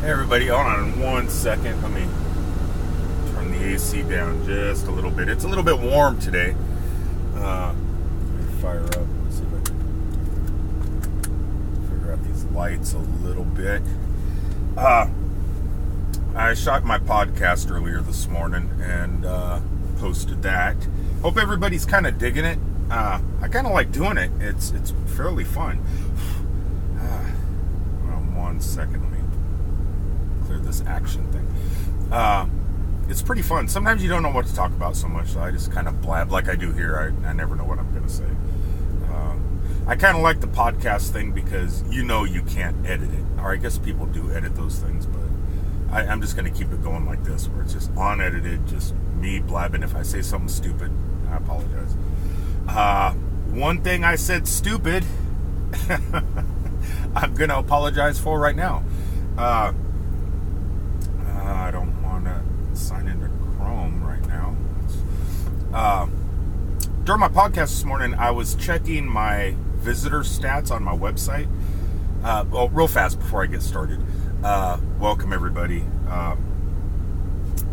Hey everybody, hold on 1 second. Let me turn the AC down just a little bit. It's a little bit warm today. Let me fire up. Let's see if I can figure out these lights a little bit. I shot my podcast earlier this morning and posted that. Hope everybody's kind of digging it. I kind of like doing it. It's fairly fun. 1 second. Let me clear this action thing. It's pretty fun. Sometimes you don't know what to talk about so much, so I just kind of blab like I do here. I never know what I'm going to say. I kind of like the podcast thing because you can't edit it. Or I guess people do edit those things, but I'm just going to keep it going like this, where it's just unedited, just me blabbing. If I say something stupid, I apologize. One thing I said stupid, I'm going to apologize for right now. I don't want to sign into Chrome right now. During my podcast this morning, I was checking my visitor stats on my website. Well, real fast before I get started. Welcome, everybody. I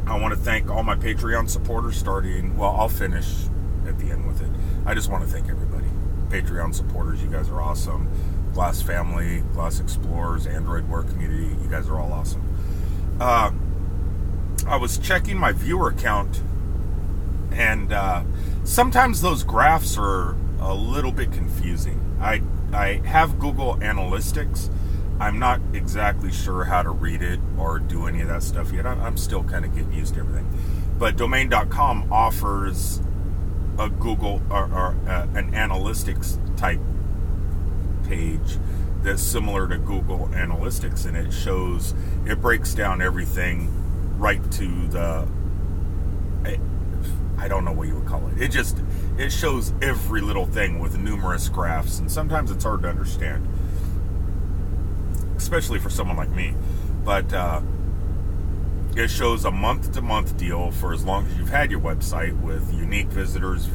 want to thank all my Patreon supporters I'll finish at the end with it. I just want to thank everybody. Patreon supporters, you guys are awesome. Glass family, Glass Explorers, Android Wear community, you guys are all awesome. I was checking my viewer count, and sometimes those graphs are a little bit confusing. I have Google Analytics. I'm not exactly sure how to read it or do any of that stuff yet. I'm still kind of getting used to everything. But Domain.com offers a Google or an analytics type page that's similar to Google Analytics, and it breaks down everything right to the, I don't know what you would call it. It shows every little thing with numerous graphs, and sometimes it's hard to understand, especially for someone like me. But it shows a month-to-month deal for as long as you've had your website, with unique visitors,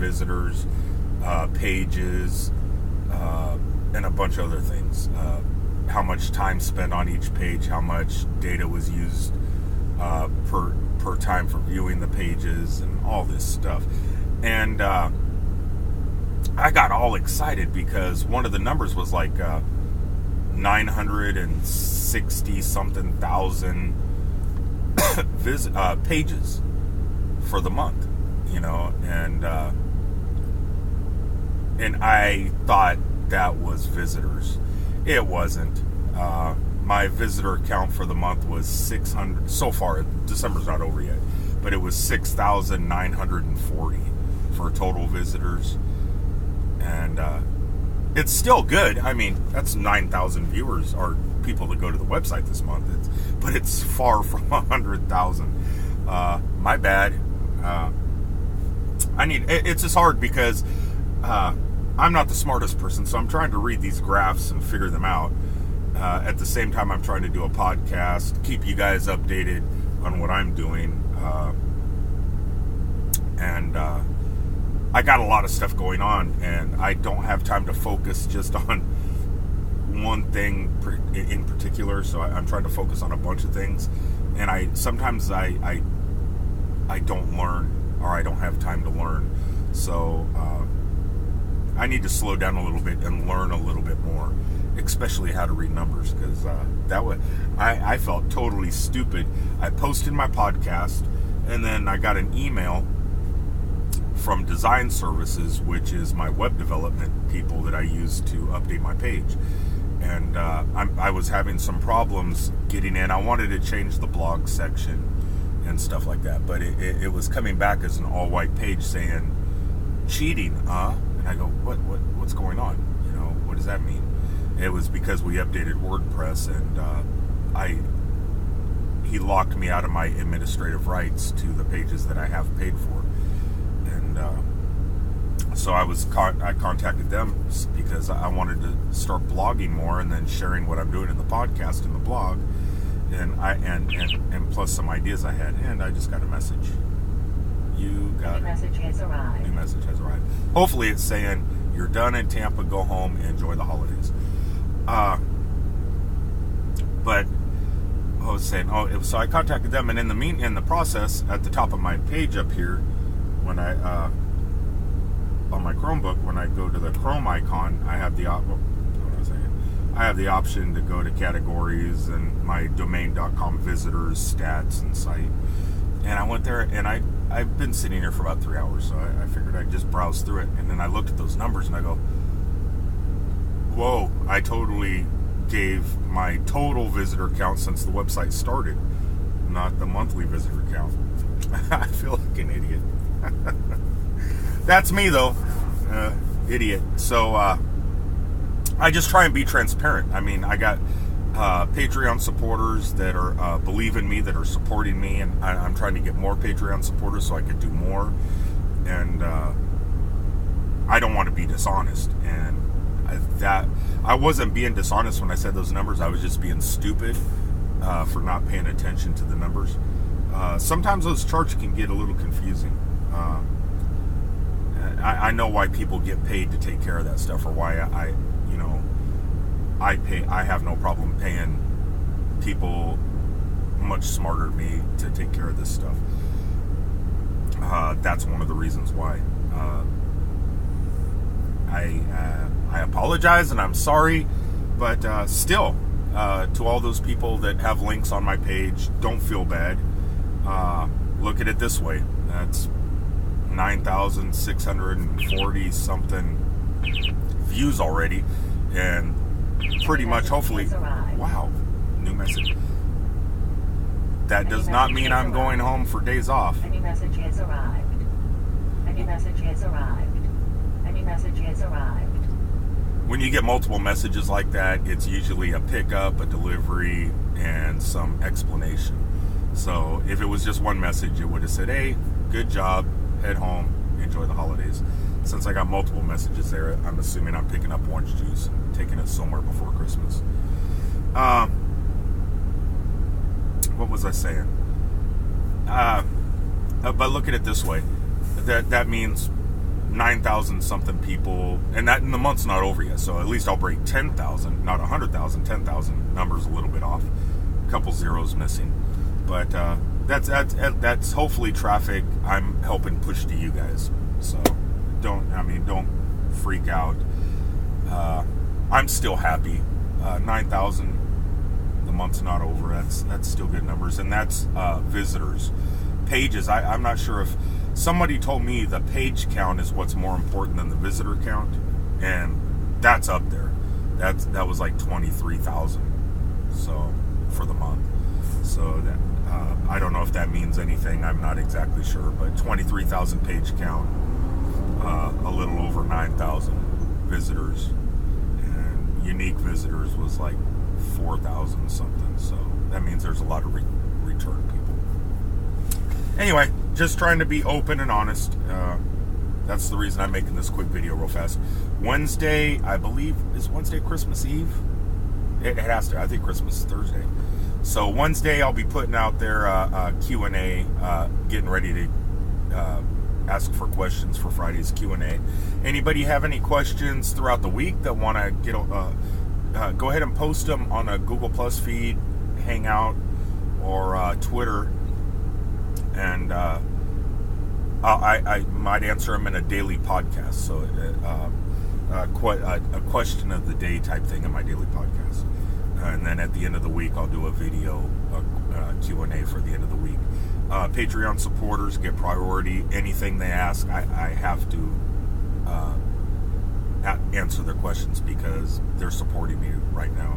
pages, and a bunch of other things. How much time spent on each page, how much data was used per time for viewing the pages, and all this stuff. And I got all excited because one of the numbers was like 960 something thousand pages for the month, and I thought that was visitors. It wasn't. My visitor count for the month was 600 so far. December's not over yet, but it was 6,940 for total visitors, and it's still good. I mean, that's 9,000 viewers or people that go to the website this month. But it's far from 100,000. My bad. It's just hard because I'm not the smartest person, so I'm trying to read these graphs and figure them out. At the same time, I'm trying to do a podcast, keep you guys updated on what I'm doing. And I got a lot of stuff going on, and I don't have time to focus just on one thing in particular, so I'm trying to focus on a bunch of things. And sometimes I don't learn, or I don't have time to learn. So I need to slow down a little bit and learn a little bit more, especially how to read numbers, because I felt totally stupid. I posted my podcast, and then I got an email from Design Services, which is my web development people that I use to update my page. And I was having some problems getting in. I wanted to change the blog section and stuff like that, but it was coming back as an all-white page saying cheating, and I go, what's going on? What does that mean? It was because we updated WordPress, and he locked me out of my administrative rights to the pages that I have paid for. And so I contacted them because I wanted to start blogging more, and then sharing what I'm doing in the podcast and the blog, and plus some ideas I had. And I just got a message. New message has arrived. Hopefully it's saying you're done in Tampa, go home, enjoy the holidays. But I was saying, so I contacted them, and in the process, at the top of my page up here, when I on my Chromebook, when I go to the Chrome icon, I have the option to go to categories and my domain.com visitors, stats, and site. And I went there, and I've been sitting here for about 3 hours, so I figured I'd just browse through it. And then I looked at those numbers, and I go, whoa, I totally gave my total visitor count since the website started, not the monthly visitor count. I feel like an idiot. That's me, though. Idiot. So, I just try and be transparent. I mean, I got Patreon supporters that are believe in me, that are supporting me, and I'm trying to get more Patreon supporters so I could do more. And I don't want to be dishonest. And I wasn't being dishonest when I said those numbers. I was just being stupid for not paying attention to the numbers. Sometimes those charts can get a little confusing. I know why people get paid to take care of that stuff, or why I have no problem paying people much smarter than me to take care of this stuff. That's one of the reasons why. I apologize, and I'm sorry, but still, to all those people that have links on my page, don't feel bad. Look at it this way. That's 9,640 something views already, and pretty much, hopefully, wow, new message. That does not mean I'm going home for days off. A new message has arrived. A new message has arrived. A new message has arrived. When you get multiple messages like that, it's usually a pickup, a delivery, and some explanation. So if it was just one message, it would have said, hey, good job, head home, enjoy the holidays. Since I got multiple messages there, I'm assuming I'm picking up orange juice and taking it somewhere before Christmas. What was I saying? But look at it this way. That means 9,000 something people, and the month's not over yet, so at least I'll break 10,000, not 100,000, 10,000. Numbers a little bit off, a couple zeros missing, but that's hopefully traffic I'm helping push to you guys. So don't freak out. I'm still happy. 9,000. The month's not over. That's still good numbers, and that's visitors. Pages. I'm not sure if somebody told me the page count is what's more important than the visitor count, and that's up there. That was like 23,000. So for the month. So that I don't know if that means anything. I'm not exactly sure, but 23,000 page count. A little over 9,000 visitors, and unique visitors was like 4,000 something. So that means there's a lot of return people. Anyway, just trying to be open and honest. That's the reason I'm making this quick video real fast. Wednesday, I believe, is Wednesday Christmas Eve? It has to. I think Christmas is Thursday. So Wednesday, I'll be putting out there Q&A, getting ready to ask for questions for Friday's Q&A. Anybody have any questions throughout the week that want to get go ahead and post them on a Google Plus feed, Hangout, or Twitter, and I might answer them in a daily podcast. So a question of the day type thing in my daily podcast, and then at the end of the week I'll do a video Q&A for the end of the week. Patreon supporters get priority. Anything they ask, I have to answer their questions because they're supporting me right now,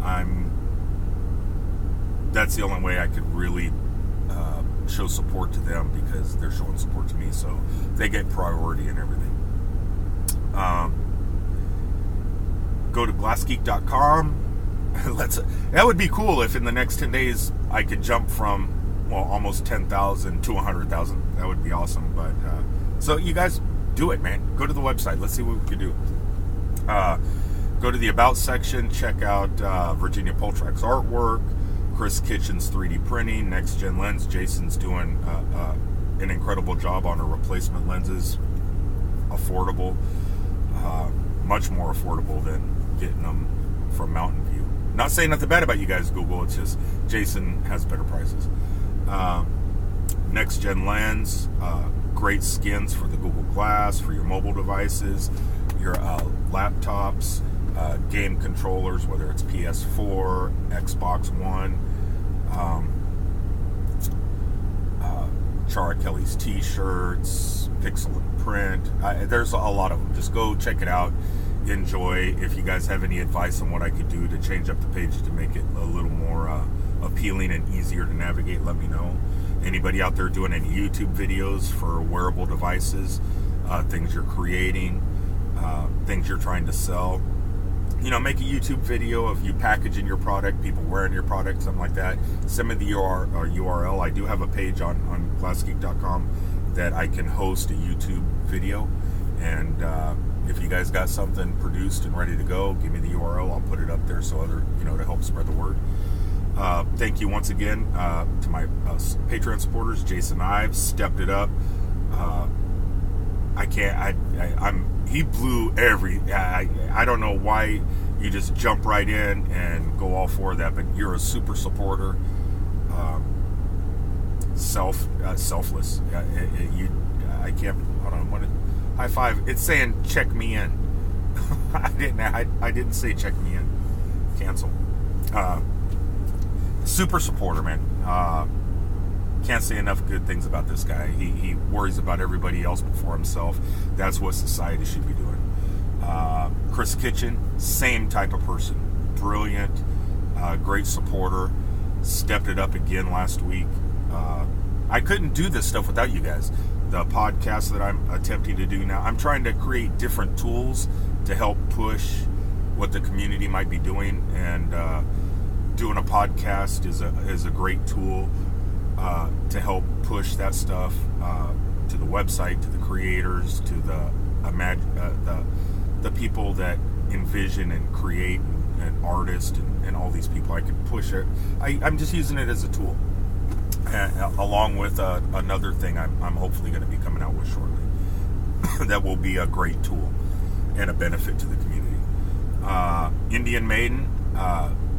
and that's the only way I could really show support to them, because they're showing support to me, so they get priority and everything. Go to glassgeek.com. That would be cool if in the next 10 days I could jump from almost 10,000 to 100,000. That would be awesome. But so you guys do it, man. Go to the website. Let's see what we can do. Go to the About section. Check out Virginia Poltrak's artwork, Chris Kitchen's 3D printing, Next Gen Lens. Jason's doing an incredible job on her replacement lenses. Affordable, much more affordable than getting them from Mountain View. Not saying nothing bad about you guys, Google. It's just Jason has better prices. Next gen lens, great skins for the Google Glass, for your mobile devices, your laptops, game controllers, whether it's PS4, Xbox One, Chara Kelly's t-shirts, Pixel and Print. There's a lot of them. Just go check it out. Enjoy. If you guys have any advice on what I could do to change up the page to make it a little more appealing and easier to navigate, let me know. Anybody out there doing any YouTube videos for wearable devices, things you're creating, things you're trying to sell, make a YouTube video of you packaging your product, people wearing your product, something like that. Send me the URL. I do have a page on glassgeek.com that I can host a YouTube video. And if you guys got something produced and ready to go, give me the URL. I'll put it up there so other, to help spread the word. Thank you once again to my Patreon supporters. Jason Ives stepped it up. He blew I don't know why you just jump right in and go all for that, but you're a super supporter. Selfless. I can't, hold on, high five. It's saying check me in. I didn't say check me in. Cancel. Super supporter, man. Can't say enough good things about this guy. He worries about everybody else before himself. That's what society should be doing. Chris Kitchen, same type of person. Brilliant, great supporter. Stepped it up again last week. I couldn't do this stuff without you guys. The podcast that I'm attempting to do now, I'm trying to create different tools to help push what the community might be doing, and doing a podcast is a great tool to help push that stuff to the website, to the creators, to the people that envision and create, and artists and all these people. I can push it. I'm just using it as a tool, along with another thing I'm hopefully going to be coming out with shortly. That will be a great tool and a benefit to the community. Indian Maiden.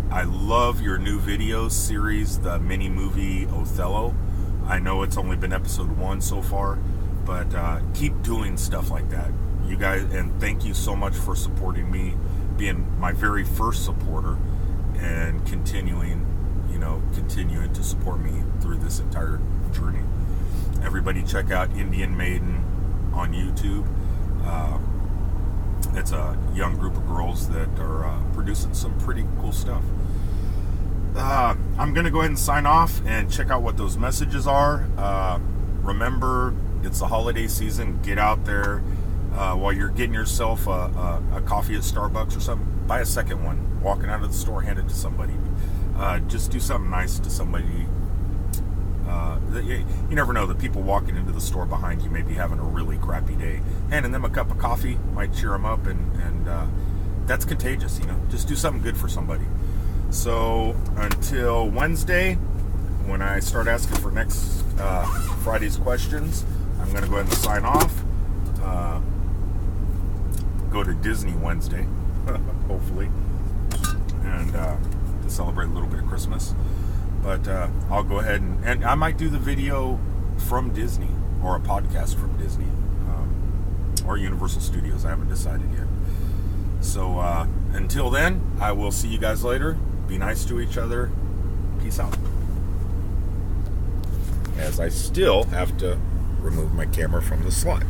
I love your new video series, the mini movie Othello. I know it's only been episode 1 so far, but keep doing stuff like that, you guys. And thank you so much for supporting me, being my very first supporter, and continuing to support me through this entire journey. Everybody check out Indian Maiden on YouTube. It's a young group of girls that are producing some pretty cool stuff. I'm going to go ahead and sign off and check out what those messages are. Remember, it's the holiday season. Get out there while you're getting yourself a coffee at Starbucks or something. Buy a second one. Walking out of the store, hand it to somebody. Just do something nice to somebody. You never know, the people walking into the store behind you may be having a really crappy day. Handing them a cup of coffee might cheer them up, and that's contagious. Just do something good for somebody. So until Wednesday, when I start asking for next Friday's questions, I'm going to go ahead and sign off. Go to Disney Wednesday, hopefully, and to celebrate a little bit of Christmas. But I'll go ahead and I might do the video from Disney, or a podcast from Disney, or Universal Studios. I haven't decided yet. So until then, I will see you guys later. Be nice to each other. Peace out. As I still have to remove my camera from the slot.